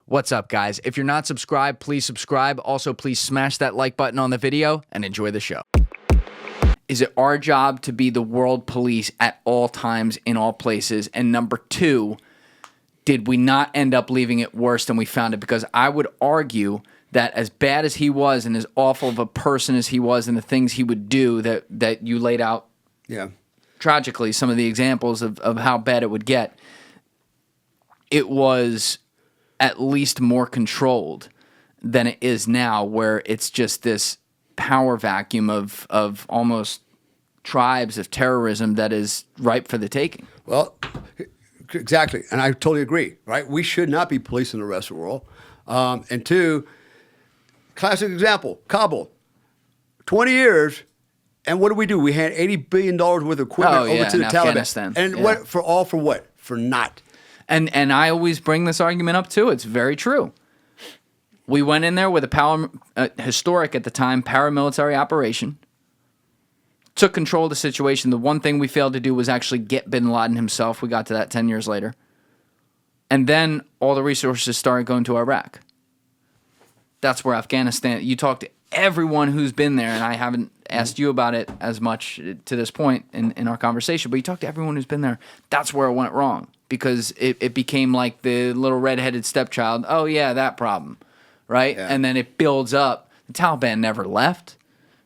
What's up, guys? If you're not subscribed, please subscribe. Also, please smash that like button on the video and enjoy the show. Is it our job to be the world police at all times in all places? And number two, did we not end up leaving it worse than we found it? Because I would argue that as bad as he was and as awful of a person as he was and the things he would do that you laid out tragically, some of the examples of how bad it would get, it was at least more controlled than it is now, where it's just this power vacuum of almost tribes of terrorism that is ripe for the taking. Well, exactly, and I totally agree, right? We should not be policing the rest of the world. And two, classic example, Kabul, 20 years, and what do? We hand $80 billion worth of equipment over to the Afghanistan. Taliban. And what for what? For naught. And I always bring this argument up too. It's very true. We went in there with a historic at the time paramilitary operation, took control of the situation. The one thing we failed to do was actually get bin Laden himself. We got to that 10 years later. And then all the resources started going to Iraq. That's where Afghanistan, you talk to everyone who's been there, and I haven't asked you about it as much to this point in our conversation, but you talk to everyone who's been there, that's where it went wrong. Because it became like the little redheaded stepchild. Oh, yeah, that problem, right? Yeah. And then it builds up. The Taliban never left,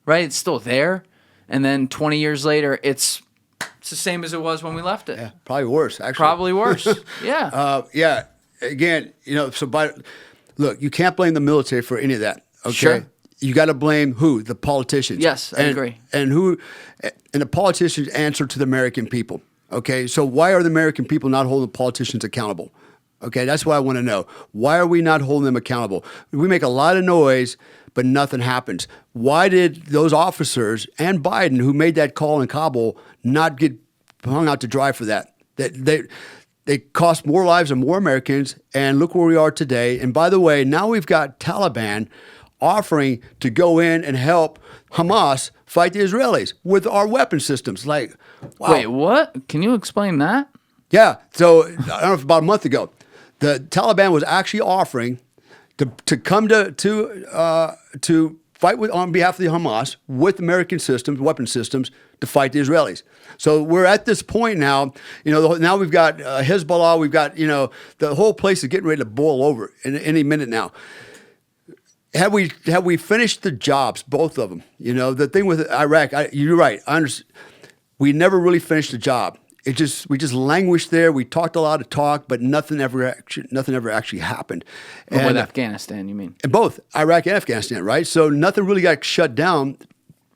right? It's still there. And then 20 years later, it's the same as it was when we left it. Yeah, probably worse, actually. Probably worse, yeah. Yeah, again, look, you can't blame the military for any of that, okay? Sure. You got to blame who? The politicians. Yes, I agree. And the politicians answer to the American people. Okay, so why are the American people not holding politicians accountable? Okay, that's what I want to know. Why are we not holding them accountable? We make a lot of noise, but nothing happens. Why did those officers and Biden, who made that call in Kabul, not get hung out to dry for that? They cost more lives and more Americans, and look where we are today. And by the way, now we've got Taliban offering to go in and help Hamas fight the Israelis with our weapon systems. Like, wow. Wait, what? Can you explain that? Yeah. So I don't know if about a month ago, the Taliban was actually offering to come to fight on behalf of the Hamas with American systems, weapon systems, to fight the Israelis. So we're at this point now. Now we've got Hezbollah. We've got the whole place is getting ready to boil over in any minute now. Have we finished the jobs, both of them? The thing with Iraq, you're right. I understand. We never really finished the job. We just languished there. We talked a lot of talk, but nothing ever actually happened. And with Afghanistan, you mean? And both Iraq and Afghanistan, right? So nothing really got shut down.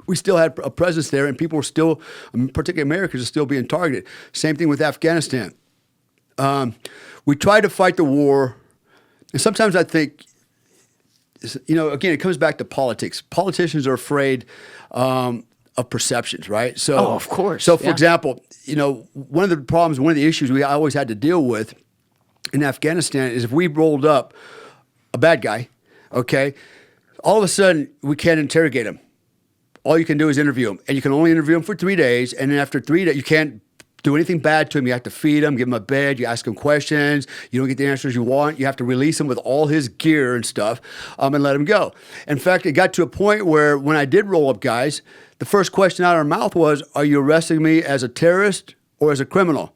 We still had a presence there, and people were still, particularly Americans, are still being targeted. Same thing with Afghanistan. We tried to fight the war, and sometimes I think, again, it comes back to politics. Politicians are afraid of perceptions, right? So, of course. So, for example, one of the issues we always had to deal with in Afghanistan is if we rolled up a bad guy, okay, all of a sudden we can't interrogate him. All you can do is interview him, and you can only interview him for 3 days, and then after 3 days, you can't do anything bad to him. You have to feed him, give him a bed, you ask him questions, you don't get the answers you want, you have to release him with all his gear and stuff, and let him go. In fact, it got to a point where when I did roll up guys, the first question out of our mouth was, are you arresting me as a terrorist or as a criminal?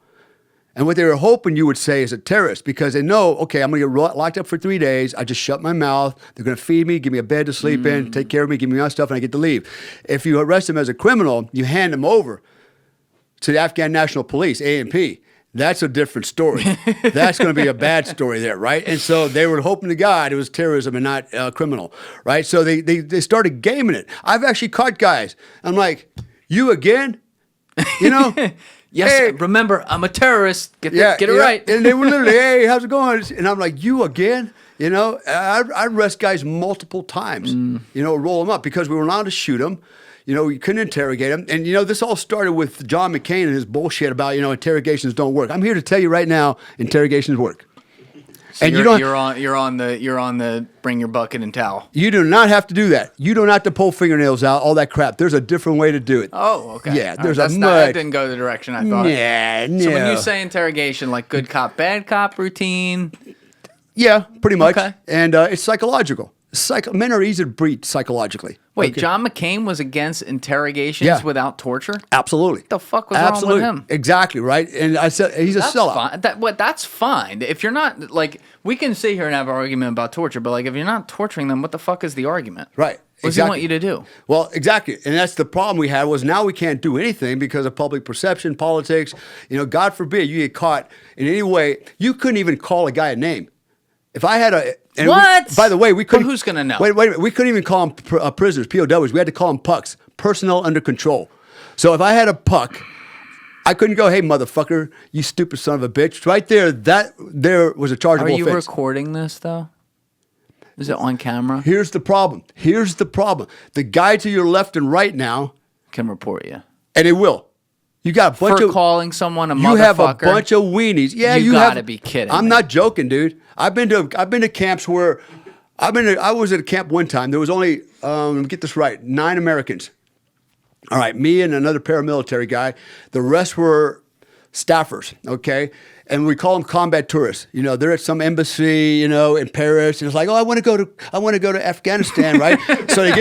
And what they were hoping you would say is a terrorist, because they know, okay, I'm going to get locked up for 3 days. I just shut my mouth. They're going to feed me, give me a bed to sleep in, take care of me, give me my stuff, and I get to leave. If you arrest him as a criminal, you hand him over to the Afghan National Police, ANP. That's a different story. That's going to be a bad story there, right? And so they were hoping to God it was terrorism and not criminal, right? So they started gaming it. I've actually caught guys. I'm like, you again? Yes, hey, remember, I'm a terrorist. Get it right. And they were literally, hey, how's it going? And I'm like, you again? I arrest guys multiple times, roll them up because we were allowed to shoot them. You couldn't interrogate him. And, this all started with John McCain and his bullshit about, interrogations don't work. I'm here to tell you right now, interrogations work. So and you're on the bring your bucket and towel. You do not have to do that. You don't have to pull fingernails out, all that crap. There's a different way to do it. Oh, okay. Yeah, there's that didn't go the direction I thought. Yeah, no. So when you say interrogation, like good cop, bad cop routine, Yeah, pretty much. Okay. And it's psychological. Men are easy to breed psychologically. Wait, Okay. John McCain was against interrogations Yeah. without torture? Absolutely. What the fuck was wrong with him? Exactly, right? And I said he's a That's sellout. fine. That's fine. If you're not, like, we can sit here and have an argument about torture, but, like, if you're not torturing them, what the fuck is the argument? Right. What does he want you to do? Well, exactly. And that's the problem we had was now we can't do anything because of public perception, politics. You know, God forbid you get caught in any way. You couldn't even call a guy a name. If I had a... and What? By the way, we couldn't... But who's going to know? Wait a minute. We couldn't even call them prisoners, POWs. We had to call them pucks, personnel under control. So if I had a puck, I couldn't go, hey, motherfucker, you stupid son of a bitch. Right there, there was a chargeable Are you offense. recording this, though? Is it on camera? Here's the problem. The guy to your left and right now, Can report you. and it will. You got a bunch For of... calling someone a You motherfucker? have a bunch of weenies. Yeah, You you gotta have. be kidding I'm me. not joking, dude. I've been to camps where I was at a camp one time. There was only let me get this right, 9 Americans. All right, me and another paramilitary guy. The rest were staffers. Okay, and we call them combat tourists. You know, they're at some embassy, you know, in Paris, and it's like, oh, I want to go to Afghanistan, right? so they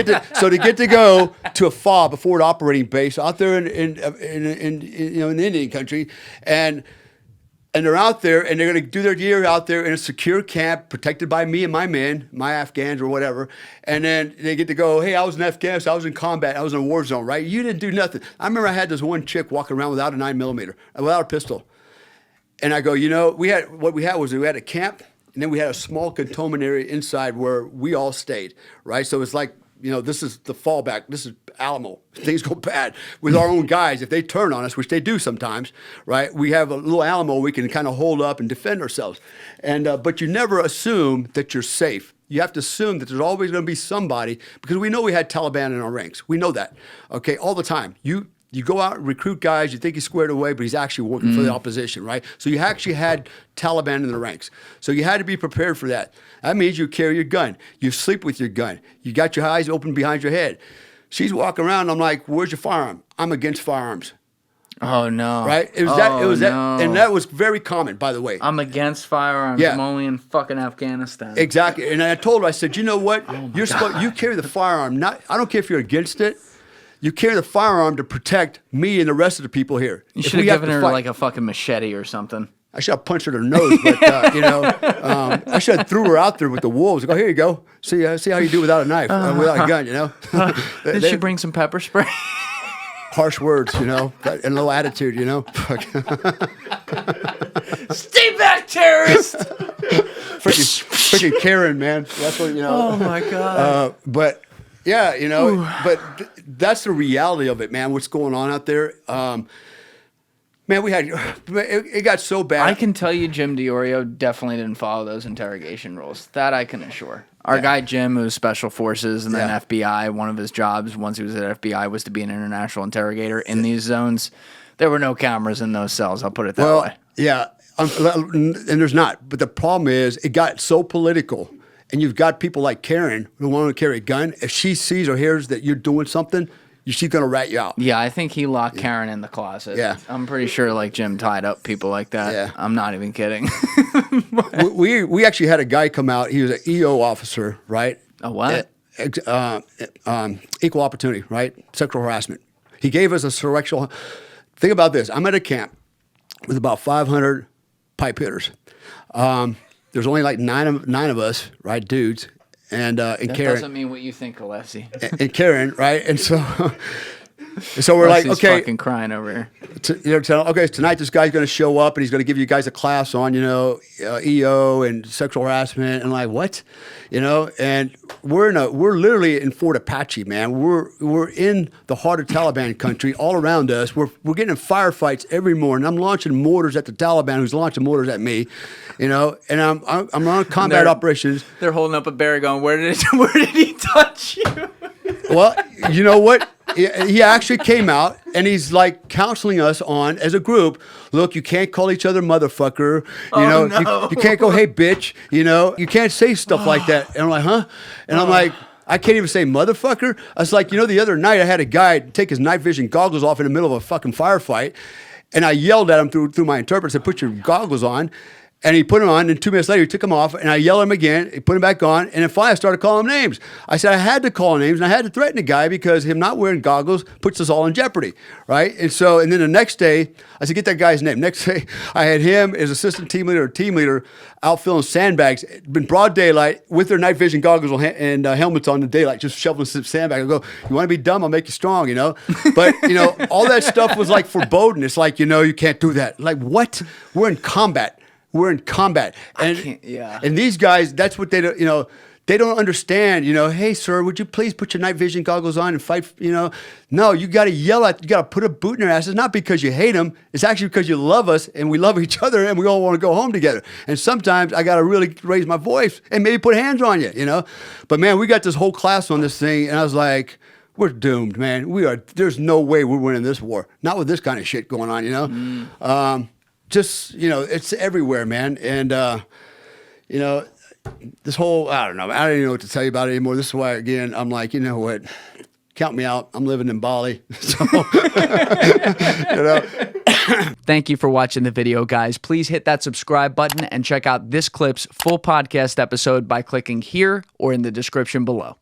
get to go to a FOB, a forward operating base, out there in Indian country, and they're out there, and they're going to do their year out there in a secure camp, protected by me and my men, my Afghans or whatever. And then they get to go, hey, I was in Afghanistan, I was in combat, I was in a war zone, right? You didn't do nothing. I remember I had this one chick walking around without a 9mm, without a pistol. And I go, you know, we had a camp, and then we had a small cantonment area inside where we all stayed, right? So it's like, you know, this is the fallback. This is Alamo. Things go bad with our own guys. If they turn on us, which they do sometimes, right? We have a little Alamo we can kind of hold up and defend ourselves. And but you never assume that you're safe. You have to assume that there's always going to be somebody, because we know we had Taliban in our ranks. We know that, okay, all the time. You go out and recruit guys, you think he's squared away, but he's actually working for the opposition, right? So you actually had Taliban in the ranks. So you had to be prepared for that. That means you carry your gun. You sleep with your gun. You got your eyes open behind your head. She's walking around, I'm like, where's your firearm? I'm against firearms. Oh, no. Right? It was that, and that was very common, by the way. I'm against firearms. Yeah. I'm only in fucking Afghanistan. Exactly. And I told her, I said, you know what? You carry the firearm. I don't care if you're against it. You carry the firearm to protect me and the rest of the people here. You should have given her like a fucking machete or something. I should have punched her in the nose, but you know, I should have threw her out there with the wolves. Go, here you go. See how you do without a knife, without a gun. You know. Did she bring some pepper spray? Harsh words, you know, and a little attitude, you know. Stay back, terrorist! freaking Karen, man. That's what you know. Oh my god. But yeah, you know, that's the reality of it, man. What's going on out there? Man, it got so bad. I can tell you Jim DiOrio definitely didn't follow those interrogation rules. That I can assure. Our guy Jim, who was Special Forces and then FBI, one of his jobs once he was at FBI was to be an international interrogator in these zones. There were no cameras in those cells, I'll put it that way. Yeah, and there's not. But the problem is it got so political, and you've got people like Karen who want to carry a gun. If she sees or hears that you're doing something, she's going to rat you out. Yeah, I think he locked Karen in the closet. Yeah. I'm pretty sure like Jim tied up people like that. Yeah. I'm not even kidding. we actually had a guy come out. He was an EO officer, right? A what? Equal opportunity, right? Sexual harassment. He gave us a sexual... Think about this. I'm at a camp with about 500 pipe hitters. There's only like nine of us, right, dudes, and that Karen. doesn't mean what you think, Alessi. And Karen, right? And so we're like, okay, fucking crying over here. Okay, tonight this guy's going to show up and he's going to give you guys a class on, you know, EO and sexual harassment. And like, what? You know, and we're literally in Fort Apache, man. We're in the heart of Taliban country, all around us. We're getting in firefights every morning. I'm launching mortars at the Taliban, who's launching mortars at me, you know. And I'm on combat operations. They're holding up a bear, going, "Where did he touch you?" Well, you know what? He actually came out and he's like counseling us on as a group. Look, you can't call each other motherfucker. You know, no. you can't go, hey, bitch. You know, you can't say stuff like that. And I'm like, huh? And I'm like, I can't even say motherfucker. I was like, you know, the other night I had a guy take his night vision goggles off in the middle of a fucking firefight. And I yelled at him through my interpreter, said, put your goggles on. And he put him on, and 2 minutes later, he took him off, and I yelled at him again. He put him back on, and then finally I started calling him names. I said I had to call names, and I had to threaten the guy because him not wearing goggles puts us all in jeopardy, right? And then the next day, I said, get that guy's name. Next day, I had him as assistant team leader out filling sandbags in broad daylight with their night vision goggles and helmets on in daylight, just shoveling some sandbags. I go, you want to be dumb? I'll make you strong, you know? But, you know, all that stuff was like foreboding. It's like, you know, you can't do that. Like, what? We're in combat. We're in combat. And these guys, that's what they don't, you know, they don't understand, you know, hey, sir, would you please put your night vision goggles on and fight, you know? No, you got to yell at, you got to put a boot in their asses, not because you hate them. It's actually because you love us and we love each other and we all want to go home together. And sometimes I got to really raise my voice and maybe put hands on you, you know? But man, we got this whole class on this thing and I was like, we're doomed, man. There's no way we're winning this war. Not with this kind of shit going on, you know? Just, you know, it's everywhere, man. And, you know, this whole, I don't even know what to tell you about it anymore. This is why, again, I'm like, you know what? Count me out. I'm living in Bali. So, you know. Thank you for watching the video, guys. Please hit that subscribe button and check out this clip's full podcast episode by clicking here or in the description below.